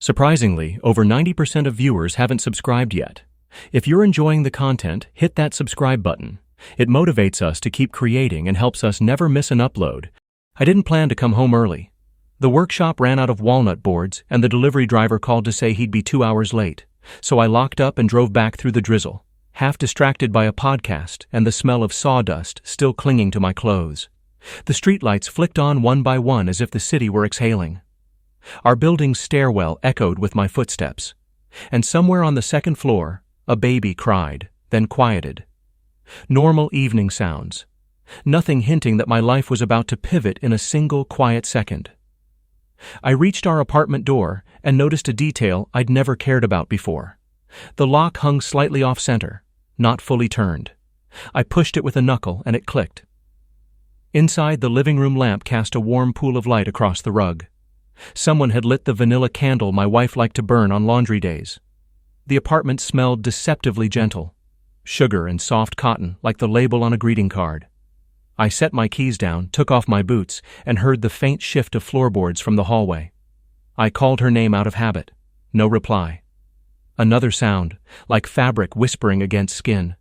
Surprisingly, over 90% of viewers haven't subscribed yet. If you're enjoying the content, hit that subscribe button. It motivates us to keep creating and helps us never miss an upload. I didn't plan to come home early. The workshop ran out of walnut boards, and the delivery driver called to say he'd be 2 hours late. So I locked up and drove back through the drizzle, half distracted by a podcast and the smell of sawdust still clinging to my clothes. The streetlights flicked on one by one as if the city were exhaling. Our building's stairwell echoed with my footsteps, and somewhere on the second floor, a baby cried, then quieted. Normal evening sounds. Nothing hinting that my life was about to pivot in a single quiet second. I reached our apartment door and noticed a detail I'd never cared about before. The lock hung slightly off-center, not fully turned. I pushed it with a knuckle and it clicked. Inside, the living room lamp cast a warm pool of light across the rug. Someone had lit the vanilla candle my wife liked to burn on laundry days. The apartment smelled deceptively gentle. Sugar and soft cotton, like the label on a greeting card. I set my keys down, took off my boots, and heard the faint shift of floorboards from the hallway. I called her name out of habit. No reply. Another sound, like fabric whispering against skin.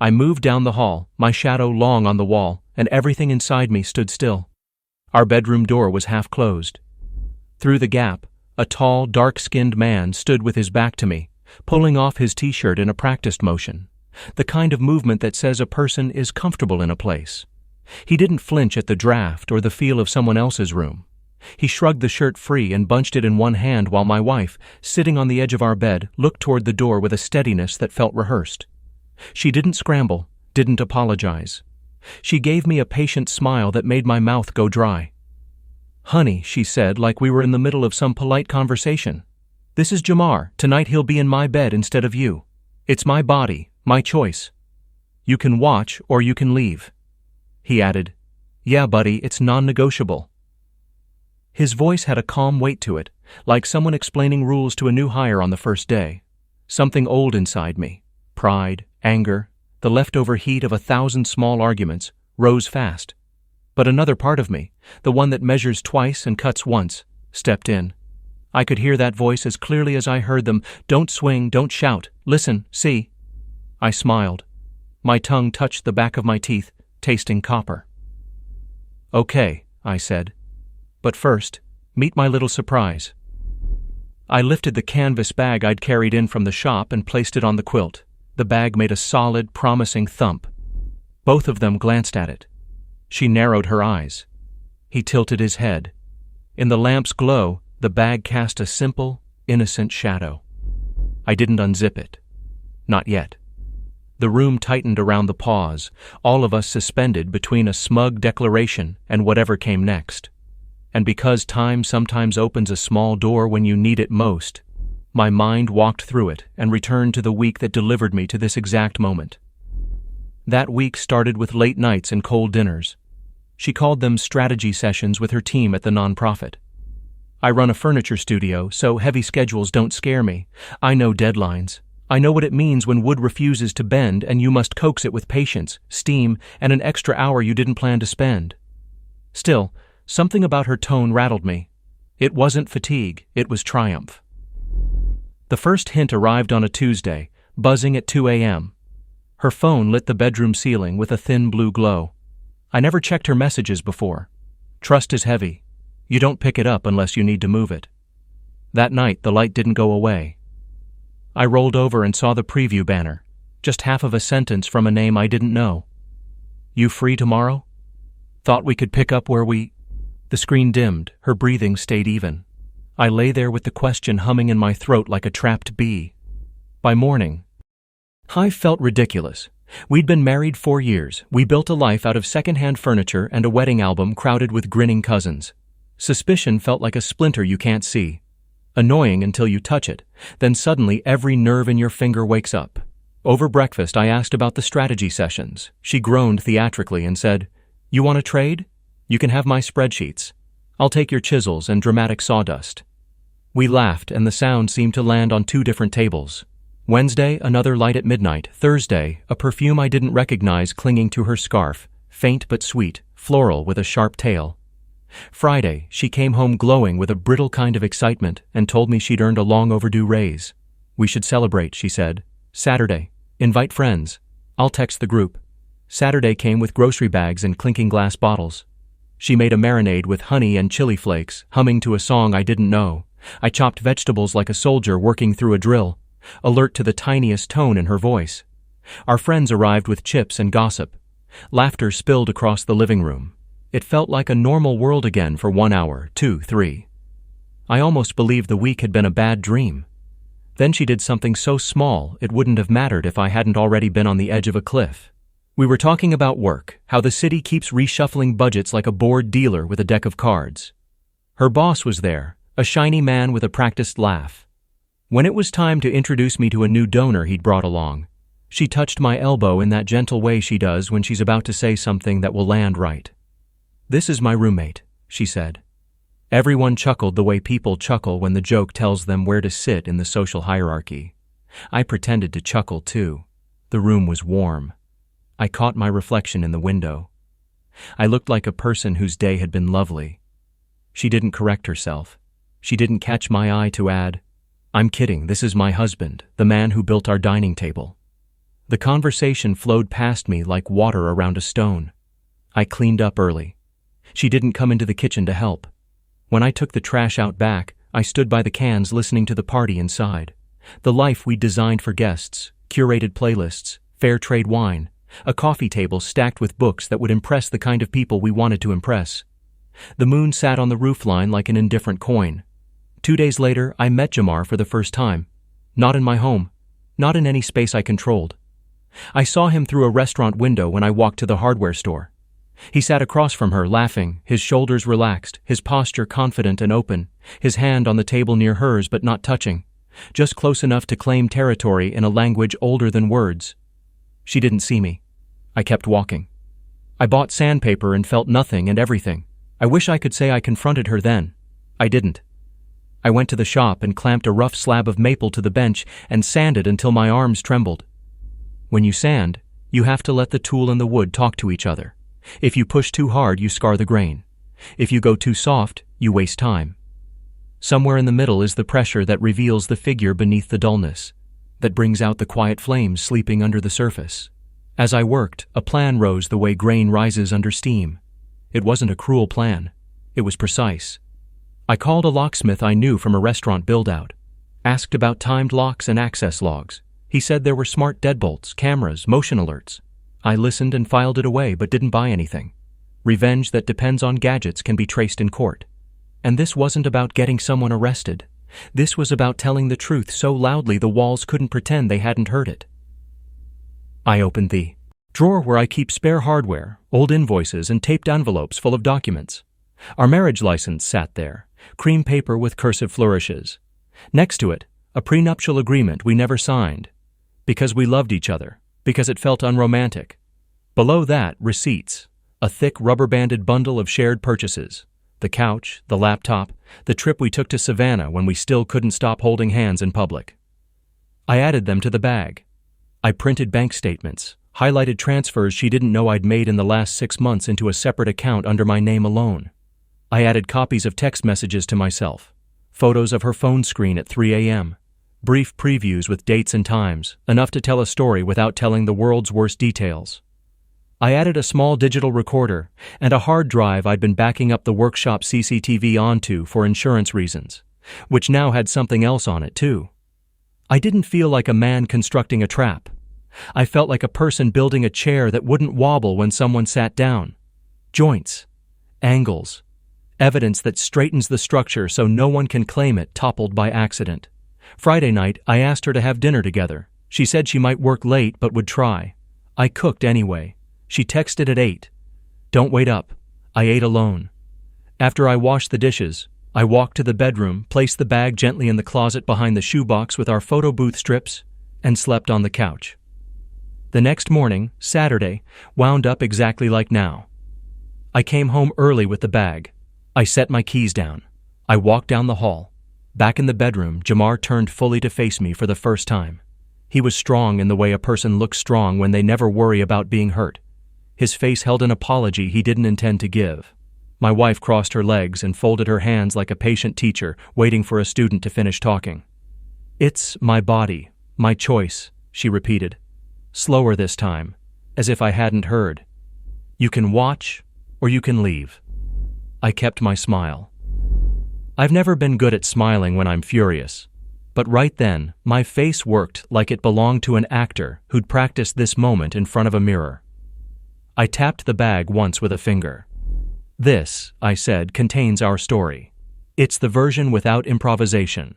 I moved down the hall, my shadow long on the wall, and everything inside me stood still. Our bedroom door was half closed. Through the gap, a tall, dark-skinned man stood with his back to me, pulling off his t-shirt in a practiced motion, the kind of movement that says a person is comfortable in a place. He didn't flinch at the draft or the feel of someone else's room. He shrugged the shirt free and bunched it in one hand while my wife, sitting on the edge of our bed, looked toward the door with a steadiness that felt rehearsed. She didn't scramble, didn't apologize. She gave me a patient smile that made my mouth go dry. "Honey," she said, like we were in the middle of some polite conversation. "This is Jamar. Tonight he'll be in my bed instead of you. It's my body, my choice. You can watch or you can leave." He added, "Yeah, buddy, it's non-negotiable." His voice had a calm weight to it, like someone explaining rules to a new hire on the first day. Something old inside me, pride, anger, the leftover heat of 1,000 small arguments, rose fast. But another part of me, the one that measures twice and cuts once, stepped in. I could hear that voice as clearly as I heard them. "Don't swing, don't shout. Listen, see." I smiled. My tongue touched the back of my teeth, tasting copper. "Okay," I said. "But first, meet my little surprise." I lifted the canvas bag I'd carried in from the shop and placed it on the quilt. The bag made a solid, promising thump. Both of them glanced at it. She narrowed her eyes. He tilted his head. In the lamp's glow, the bag cast a simple, innocent shadow. I didn't unzip it. Not yet. The room tightened around the pause, all of us suspended between a smug declaration and whatever came next. And because time sometimes opens a small door when you need it most, my mind walked through it and returned to the week that delivered me to this exact moment. That week started with late nights and cold dinners. She called them strategy sessions with her team at the nonprofit. I run a furniture studio, so heavy schedules don't scare me. I know deadlines. I know what it means when wood refuses to bend and you must coax it with patience, steam, and an extra hour you didn't plan to spend. Still, something about her tone rattled me. It wasn't fatigue, it was triumph. The first hint arrived on a Tuesday, buzzing at 2 a.m. Her phone lit the bedroom ceiling with a thin blue glow. I never checked her messages before. Trust is heavy. You don't pick it up unless you need to move it. That night, the light didn't go away. I rolled over and saw the preview banner, just half of a sentence from a name I didn't know. "You free tomorrow? Thought we could pick up where we—" The screen dimmed, her breathing stayed even. I lay there with the question humming in my throat like a trapped bee. By morning, I felt ridiculous. We'd been married 4 years. We built a life out of secondhand furniture and a wedding album crowded with grinning cousins. Suspicion felt like a splinter you can't see. Annoying until you touch it, then suddenly every nerve in your finger wakes up. Over breakfast, I asked about the strategy sessions. She groaned theatrically and said, "You want to trade? You can have my spreadsheets. I'll take your chisels and dramatic sawdust." We laughed, and the sound seemed to land on 2 different tables. Wednesday, another light at midnight. Thursday, a perfume I didn't recognize clinging to her scarf, faint but sweet, floral with a sharp tail. Friday, she came home glowing with a brittle kind of excitement and told me she'd earned a long overdue raise. We should celebrate, she said. Saturday, invite friends. I'll text the group. Saturday came with grocery bags and clinking glass bottles. She made a marinade with honey and chili flakes, humming to a song I didn't know. I chopped vegetables like a soldier working through a drill, alert to the tiniest tone in her voice. Our friends arrived with chips and gossip. Laughter spilled across the living room. It felt like a normal world again for 1 hour, 2, 3. I almost believed the week had been a bad dream. Then she did something so small it wouldn't have mattered if I hadn't already been on the edge of a cliff. We were talking about work, how the city keeps reshuffling budgets like a bored dealer with a deck of cards. Her boss was there, a shiny man with a practiced laugh. When it was time to introduce me to a new donor he'd brought along, she touched my elbow in that gentle way she does when she's about to say something that will land right. "This is my roommate," she said. Everyone chuckled the way people chuckle when the joke tells them where to sit in the social hierarchy. I pretended to chuckle too. The room was warm. I caught my reflection in the window. I looked like a person whose day had been lovely. She didn't correct herself. She didn't catch my eye to add, "I'm kidding, this is my husband, the man who built our dining table." The conversation flowed past me like water around a stone. I cleaned up early. She didn't come into the kitchen to help. When I took the trash out back, I stood by the cans listening to the party inside. The life we'd designed for guests, curated playlists, fair trade wine, a coffee table stacked with books that would impress the kind of people we wanted to impress. The moon sat on the roofline like an indifferent coin. 2 days later, I met Jamar for the first time. Not in my home. Not in any space I controlled. I saw him through a restaurant window when I walked to the hardware store. He sat across from her, laughing, his shoulders relaxed, his posture confident and open, his hand on the table near hers but not touching, just close enough to claim territory in a language older than words. She didn't see me. I kept walking. I bought sandpaper and felt nothing and everything. I wish I could say I confronted her then. I didn't. I went to the shop and clamped a rough slab of maple to the bench and sanded until my arms trembled. When you sand, you have to let the tool and the wood talk to each other. If you push too hard, you scar the grain. If you go too soft, you waste time. Somewhere in the middle is the pressure that reveals the figure beneath the dullness, that brings out the quiet flames sleeping under the surface. As I worked, a plan rose the way grain rises under steam. It wasn't a cruel plan. It was precise. I called a locksmith I knew from a restaurant build-out, asked about timed locks and access logs. He said there were smart deadbolts, cameras, motion alerts. I listened and filed it away but didn't buy anything. Revenge that depends on gadgets can be traced in court. And this wasn't about getting someone arrested. This was about telling the truth so loudly the walls couldn't pretend they hadn't heard it. I opened the drawer where I keep spare hardware, old invoices, and taped envelopes full of documents. Our marriage license sat there, cream paper with cursive flourishes. Next to it, a prenuptial agreement we never signed, because we loved each other, because it felt unromantic. Below that, receipts, a thick rubber-banded bundle of shared purchases, the couch, the laptop, the trip we took to Savannah when we still couldn't stop holding hands in public. I added them to the bag. I printed bank statements, highlighted transfers she didn't know I'd made in the last 6 months into a separate account under my name alone. I added copies of text messages to myself, photos of her phone screen at 3 a.m., brief previews with dates and times, enough to tell a story without telling the world's worst details. I added a small digital recorder and a hard drive I'd been backing up the workshop CCTV onto for insurance reasons, which now had something else on it too. I didn't feel like a man constructing a trap. I felt like a person building a chair that wouldn't wobble when someone sat down. Joints, angles, evidence that straightens the structure so no one can claim it toppled by accident. Friday night, I asked her to have dinner together. She said she might work late but would try. I cooked anyway. She texted at 8. "Don't wait up." I ate alone. After I washed the dishes, I walked to the bedroom, placed the bag gently in the closet behind the shoebox with our photo booth strips, and slept on the couch. The next morning, Saturday, wound up exactly like now. I came home early with the bag. I set my keys down. I walked down the hall. Back in the bedroom, Jamar turned fully to face me for the first time. He was strong in the way a person looks strong when they never worry about being hurt. His face held an apology he didn't intend to give. My wife crossed her legs and folded her hands like a patient teacher waiting for a student to finish talking. "It's my body, my choice," she repeated, slower this time, as if I hadn't heard. "You can watch, or you can leave." I kept my smile. I've never been good at smiling when I'm furious, but right then, my face worked like it belonged to an actor who'd practiced this moment in front of a mirror. I tapped the bag once with a finger. "This," I said, "contains our story. It's the version without improvisation.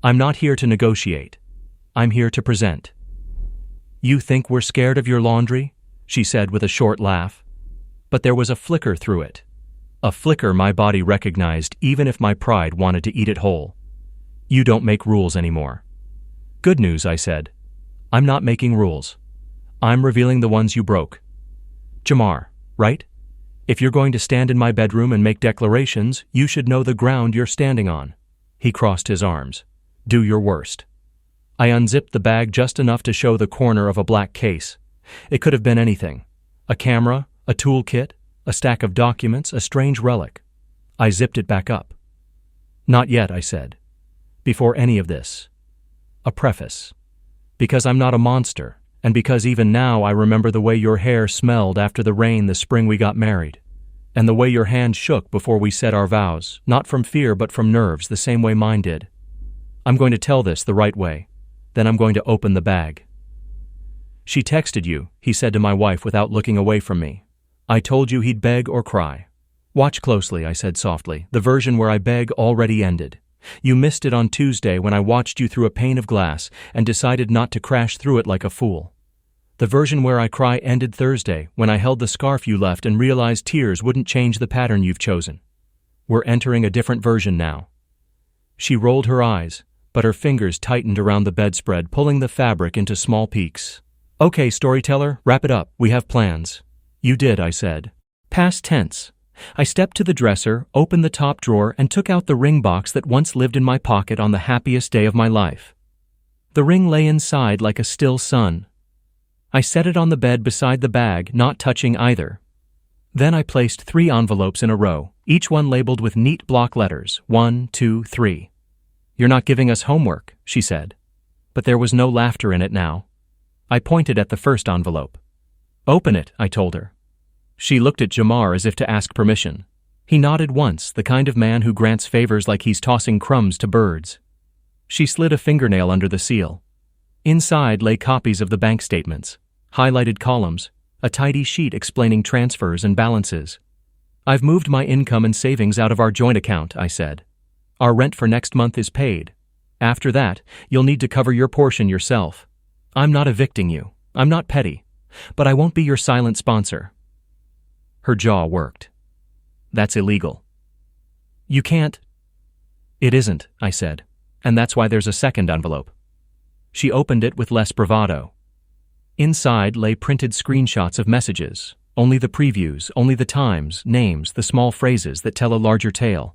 I'm not here to negotiate. I'm here to present." "You think we're scared of your laundry?" she said with a short laugh. But there was a flicker through it. A flicker my body recognized even if my pride wanted to eat it whole. "You don't make rules anymore." "Good news," I said. "I'm not making rules. I'm revealing the ones you broke. Jamar, right? If you're going to stand in my bedroom and make declarations, you should know the ground you're standing on." He crossed his arms. "Do your worst." I unzipped the bag just enough to show the corner of a black case. It could have been anything. A camera, a toolkit, a stack of documents, a strange relic. I zipped it back up. "Not yet," I said. "Before any of this. A preface. Because I'm not a monster, and because even now I remember the way your hair smelled after the rain the spring we got married, and the way your hand shook before we said our vows, not from fear but from nerves, the same way mine did. I'm going to tell this the right way. Then I'm going to open the bag." "She texted you," he said to my wife without looking away from me. "I told you he'd beg or cry." "Watch closely," I said softly. "The version where I beg already ended. You missed it on Tuesday when I watched you through a pane of glass and decided not to crash through it like a fool. The version where I cry ended Thursday when I held the scarf you left and realized tears wouldn't change the pattern you've chosen. We're entering a different version now." She rolled her eyes, but her fingers tightened around the bedspread, pulling the fabric into small peaks. "Okay, storyteller, wrap it up. We have plans." "You did," I said. Past tense. I stepped to the dresser, opened the top drawer, and took out the ring box that once lived in my pocket on the happiest day of my life. The ring lay inside like a still sun. I set it on the bed beside the bag, not touching either. Then I placed 3 envelopes in a row, each one labeled with neat block letters, 1, 2, 3. "You're not giving us homework," she said. But there was no laughter in it now. I pointed at the first envelope. "Open it," I told her. She looked at Jamar as if to ask permission. He nodded once, the kind of man who grants favors like he's tossing crumbs to birds. She slid a fingernail under the seal. Inside lay copies of the bank statements, highlighted columns, a tidy sheet explaining transfers and balances. "I've moved my income and savings out of our joint account," I said. "Our rent for next month is paid. After that, you'll need to cover your portion yourself. I'm not evicting you. I'm not petty. But I won't be your silent sponsor." Her jaw worked. "That's illegal." "You can't." "It isn't," I said. "And that's why there's a second envelope." She opened it with less bravado. Inside lay printed screenshots of messages, only the previews, only the times, names, the small phrases that tell a larger tale.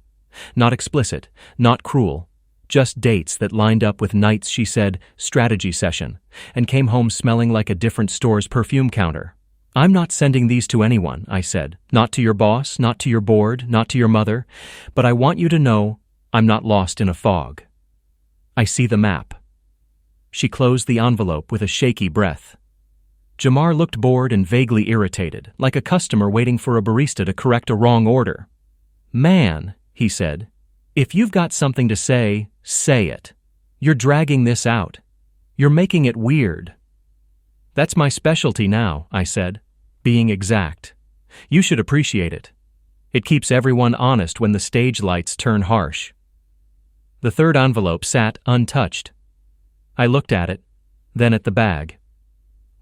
Not explicit, not cruel, just dates that lined up with nights she said, strategy session, and came home smelling like a different store's perfume counter. "I'm not sending these to anyone," I said. "Not to your boss, not to your board, not to your mother, but I want you to know I'm not lost in a fog. I see the map." She closed the envelope with a shaky breath. Jamar looked bored and vaguely irritated, like a customer waiting for a barista to correct a wrong order. "Man," he said, "if you've got something to say, say it. You're dragging this out. You're making it weird." "That's my specialty now," I said, being exact. "You should appreciate it. It keeps everyone honest when the stage lights turn harsh." The third envelope sat untouched. I looked at it, then at the bag.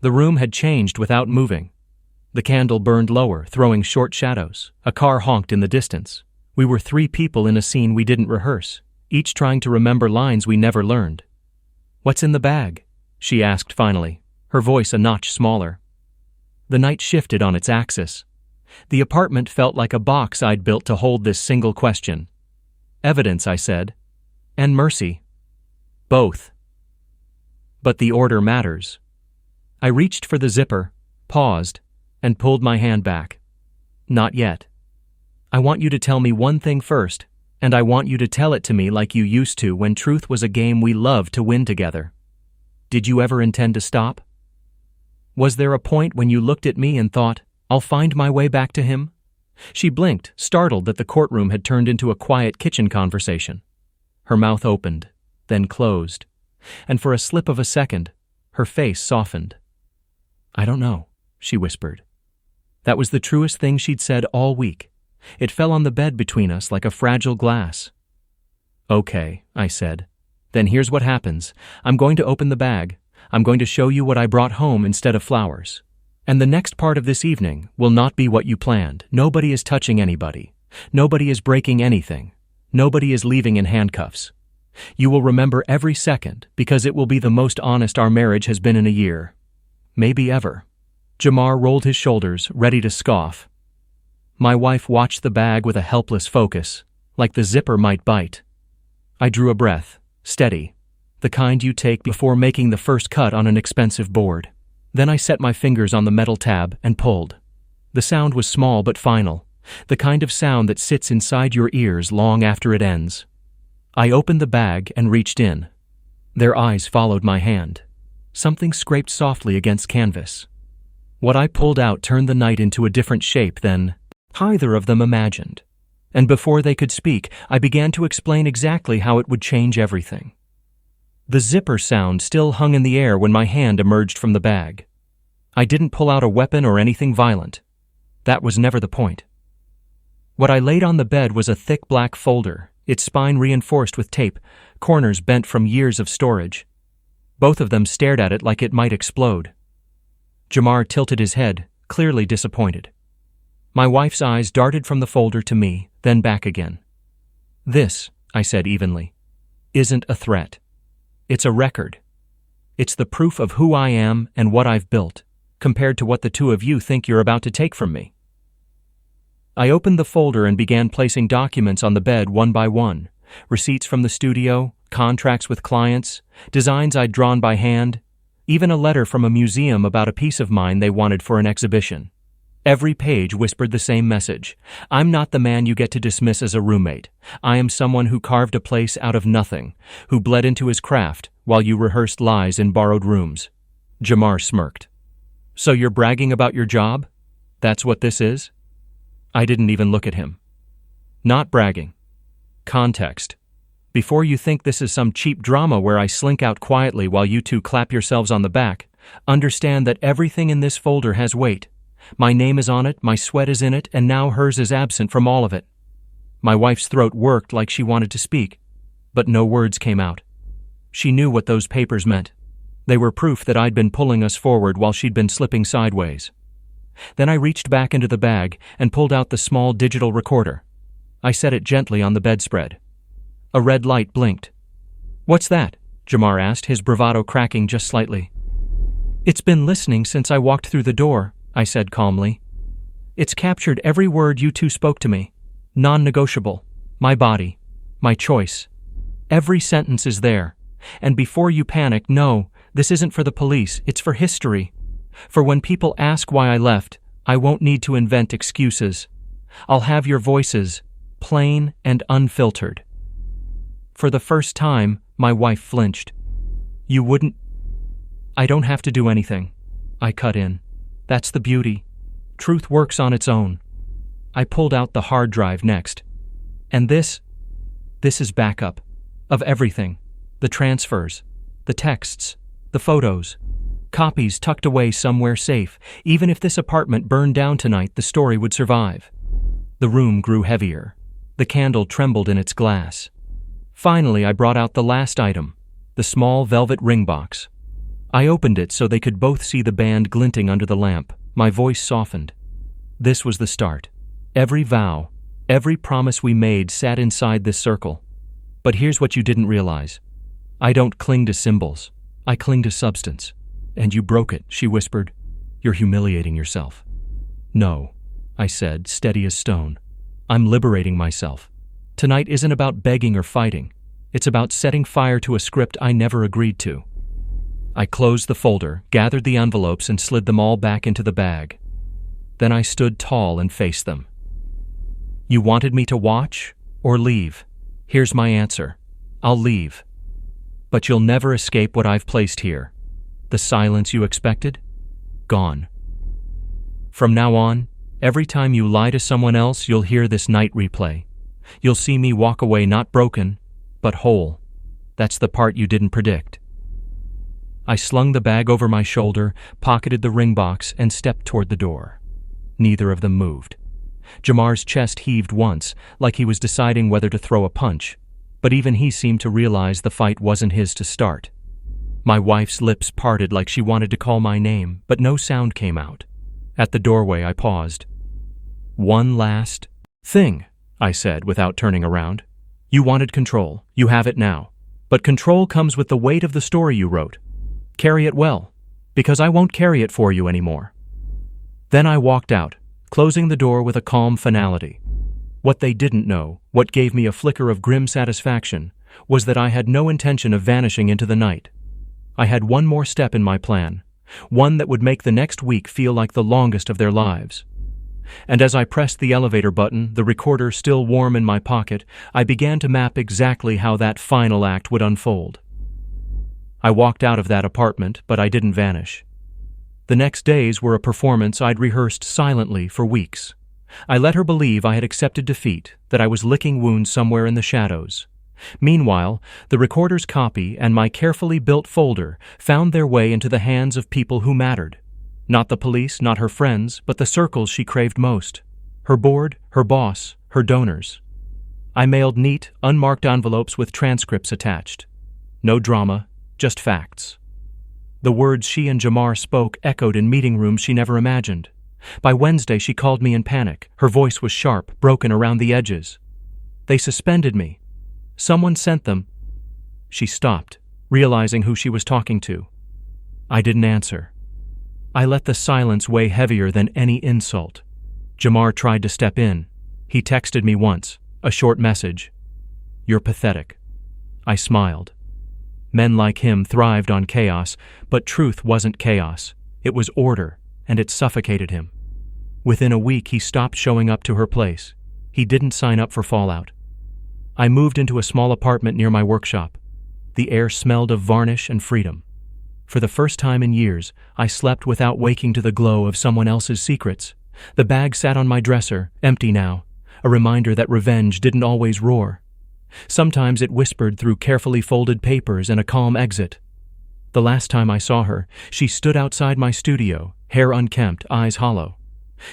The room had changed without moving. The candle burned lower, throwing short shadows. A car honked in the distance. We were 3 people in a scene we didn't rehearse, each trying to remember lines we never learned. "What's in the bag?" she asked finally, her voice a notch smaller. The night shifted on its axis. The apartment felt like a box I'd built to hold this single question. "Evidence," I said. "And mercy." "Both." "But the order matters." I reached for the zipper, paused, and pulled my hand back. "Not yet." I want you to tell me one thing first, and I want you to tell it to me like you used to when truth was a game we loved to win together. Did you ever intend to stop? Was there a point when you looked at me and thought, I'll find my way back to him? She blinked, startled that the courtroom had turned into a quiet kitchen conversation. Her mouth opened, then closed, and for a slip of a second, her face softened. I don't know, she whispered. That was the truest thing she'd said all week. It fell on the bed between us like a fragile glass. Okay, I said. Then here's what happens. I'm going to open the bag. I'm going to show you what I brought home instead of flowers. And the next part of this evening will not be what you planned. Nobody is touching anybody. Nobody is breaking anything. Nobody is leaving in handcuffs. You will remember every second because it will be the most honest our marriage has been in a year. Maybe ever. Jamar rolled his shoulders, ready to scoff. My wife watched the bag with a helpless focus, like the zipper might bite. I drew a breath, steady, the kind you take before making the first cut on an expensive board. Then I set my fingers on the metal tab and pulled. The sound was small but final, the kind of sound that sits inside your ears long after it ends. I opened the bag and reached in. Their eyes followed my hand. Something scraped softly against canvas. What I pulled out turned the night into a different shape than either of them imagined. And before they could speak, I began to explain exactly how it would change everything. The zipper sound still hung in the air when my hand emerged from the bag. I didn't pull out a weapon or anything violent. That was never the point. What I laid on the bed was a thick black folder, its spine reinforced with tape, corners bent from years of storage. Both of them stared at it like it might explode. Jamar tilted his head, clearly disappointed. My wife's eyes darted from the folder to me, then back again. This, I said evenly, isn't a threat. It's a record. It's the proof of who I am and what I've built, compared to what the two of you think you're about to take from me. I opened the folder and began placing documents on the bed one by one. Receipts from the studio, contracts with clients, designs I'd drawn by hand, even a letter from a museum about a piece of mine they wanted for an exhibition. Every page whispered the same message. I'm not the man you get to dismiss as a roommate. I am someone who carved a place out of nothing, who bled into his craft while you rehearsed lies in borrowed rooms. Jamar smirked. So you're bragging about your job? That's what this is? I didn't even look at him. Not bragging. Context. Before you think this is some cheap drama where I slink out quietly while you two clap yourselves on the back, understand that everything in this folder has weight. My name is on it, my sweat is in it, and now hers is absent from all of it. My wife's throat worked like she wanted to speak, but no words came out. She knew what those papers meant. They were proof that I'd been pulling us forward while she'd been slipping sideways. Then I reached back into the bag and pulled out the small digital recorder. I set it gently on the bedspread. A red light blinked. What's that? Jamar asked, his bravado cracking just slightly. It's been listening since I walked through the door, I said calmly. It's captured every word you two spoke to me. Non-negotiable. My body. My choice. Every sentence is there. And before you panic, no, this isn't for the police, it's for history. For when people ask why I left, I won't need to invent excuses. I'll have your voices, plain and unfiltered. For the first time, my wife flinched. You wouldn't... I don't have to do anything. I cut in. That's the beauty. Truth works on its own. I pulled out the hard drive next. And this is backup. Of everything. The transfers. The texts. The photos. Copies tucked away somewhere safe. Even if this apartment burned down tonight, the story would survive. The room grew heavier. The candle trembled in its glass. Finally, I brought out the last item. The small velvet ring box. I opened it so they could both see the band glinting under the lamp. My voice softened. This was the start. Every vow, every promise we made sat inside this circle. But here's what you didn't realize. I don't cling to symbols. I cling to substance. And you broke it, she whispered. You're humiliating yourself. No, I said, steady as stone. I'm liberating myself. Tonight isn't about begging or fighting. It's about setting fire to a script I never agreed to. I closed the folder, gathered the envelopes, and slid them all back into the bag. Then I stood tall and faced them. You wanted me to watch or leave? Here's my answer. I'll leave. But you'll never escape what I've placed here. The silence you expected? Gone. From now on, every time you lie to someone else, you'll hear this night replay. You'll see me walk away not broken, but whole. That's the part you didn't predict. I slung the bag over my shoulder, pocketed the ring box, and stepped toward the door. Neither of them moved. Jamar's chest heaved once, like he was deciding whether to throw a punch, but even he seemed to realize the fight wasn't his to start. My wife's lips parted like she wanted to call my name, but no sound came out. At the doorway, I paused. One last thing, I said without turning around. You wanted control. You have it now. But control comes with the weight of the story you wrote. Carry it well, because I won't carry it for you anymore. Then I walked out, closing the door with a calm finality. What they didn't know, what gave me a flicker of grim satisfaction, was that I had no intention of vanishing into the night. I had one more step in my plan, one that would make the next week feel like the longest of their lives. And as I pressed the elevator button, the recorder still warm in my pocket, I began to map exactly how that final act would unfold. I walked out of that apartment, but I didn't vanish. The next days were a performance I'd rehearsed silently for weeks. I let her believe I had accepted defeat, that I was licking wounds somewhere in the shadows. Meanwhile, the recorder's copy and my carefully built folder found their way into the hands of people who mattered. Not the police, not her friends, but the circles she craved most. Her board, her boss, her donors. I mailed neat, unmarked envelopes with transcripts attached. No drama, just facts. The words she and Jamar spoke echoed in meeting rooms she never imagined. By Wednesday, she called me in panic. Her voice was sharp, broken around the edges. They suspended me. Someone sent them. She stopped, realizing who she was talking to. I didn't answer. I let the silence weigh heavier than any insult. Jamar tried to step in. He texted me once, a short message. You're pathetic. I smiled. Men like him thrived on chaos, but truth wasn't chaos. It was order, and it suffocated him. Within a week, he stopped showing up to her place. He didn't sign up for fallout. I moved into a small apartment near my workshop. The air smelled of varnish and freedom. For the first time in years, I slept without waking to the glow of someone else's secrets. The bag sat on my dresser, empty now, a reminder that revenge didn't always roar. Sometimes it whispered through carefully folded papers and a calm exit. The last time I saw her, she stood outside my studio, hair unkempt, eyes hollow.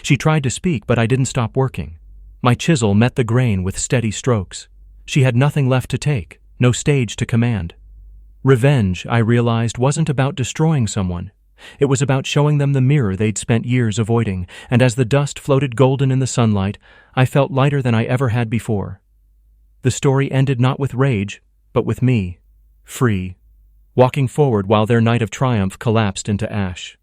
She tried to speak, but I didn't stop working. My chisel met the grain with steady strokes. She had nothing left to take, no stage to command. Revenge, I realized, wasn't about destroying someone. It was about showing them the mirror they'd spent years avoiding, and as the dust floated golden in the sunlight, I felt lighter than I ever had before. The story ended not with rage, but with me, free, walking forward while their night of triumph collapsed into ash.